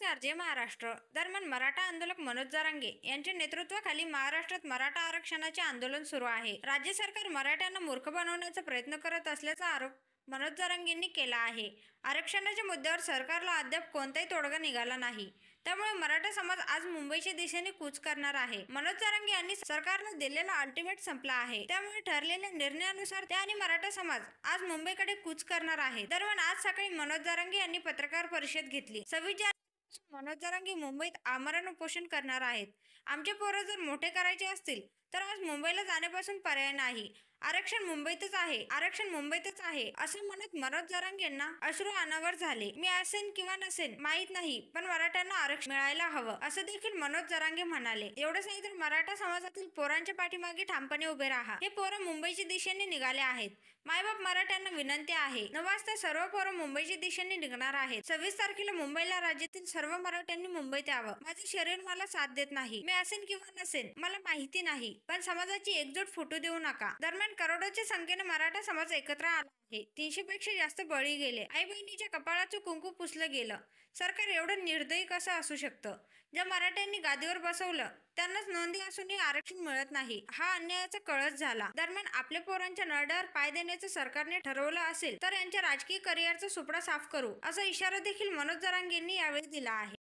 नमस्कार. जय महाराष्ट्र. दरम्यान मराठा आंदोलक मनोज जरांगे यांच्या नेतृत्वाखाली महाराष्ट्रात मराठा आरक्षणाचे आंदोलन सुरू आहे. राज्य सरकार मराठ्यांना मूर्ख बनवण्याचा प्रयत्न करत असल्याचा आरोप मनोज जरांगेंनी केला आहे. आरक्षणाच्या मुद्द्यावर सरकारला अद्याप कोणताही तोडगा निघाला नाही. त्यामुळे मराठा समाज आज मुंबईच्या दिशेने कूच करणार आहे. मनोज जरांगे यांनी सरकारला दिलेला अल्टिमेट संपला आहे. त्यामुळे ठरलेल्या निर्णयानुसार ते आणि मराठा समाज आज मुंबईकडे कूच करणार आहे. दरम्यान आज सकाळी मनोज जरांगे यांनी पत्रकार परिषद घेतली. 26 मनोज जरांगे मुंबईत आमरण उपोषण करणार आहेत. आमचे पोरं जर मोठे करायचे असतील तर आज मुंबईला जाण्यापासून पर्याय नाही. आरक्षण मुंबईतच आहे, आरक्षण मुंबईतच आहे असं म्हणत मनोज जरांगेंना अश्रू अनावर झाले. मी असेन किंवा नसेन माहीत नाही, पण मराठ्यांना आरक्षण मिळायला हवं असं देखील मनोज जरांगे म्हणाले. एवढंच नाही तर मराठा समाजातील पोरांच्या पाठीमागे ठामपणे उभे राहा. हे पोरं मुंबईच्या दिशेने निघाले आहेत. मायबाप मराठ्यांना विनंती आहे. 9 वाजता सर्व पोरं मुंबईच्या दिशेने निघणार आहेत. 26 तारखेला मुंबईला राज्यातील सर्व मराठ्यांनी मुंबईत यावं. माझे शरीर मला साथ देत नाही. मी असेन किंवा नसेन मला माहिती नाही, पण समाजाची एकजूट फुटू देऊ नका. दरम्यान करोडोच्या संख्येने मराठा समाज एकत्र आला आहे. 300 पेक्षा जास्त बळी गेले. आई बहिणीच्या कपाळाचं कुंकू पुसलं गेलं. सरकार एवढं निर्दयी कसं असू शकतं? ज्या मराठ्यांनी गादीवर बसवलं त्यांनाच नोंदी असूनही आरक्षण मिळत नाही, हा अन्यायाचा कळस झाला. दरम्यान आपल्या पोरांच्या नरड्यावर पाय देण्याचं सरकारने ठरवलं असेल तर यांच्या राजकीय करिअरचा सुपडा साफ करू असा इशारा देखील मनोज जरांगेंनी यावेळी दिला आहे.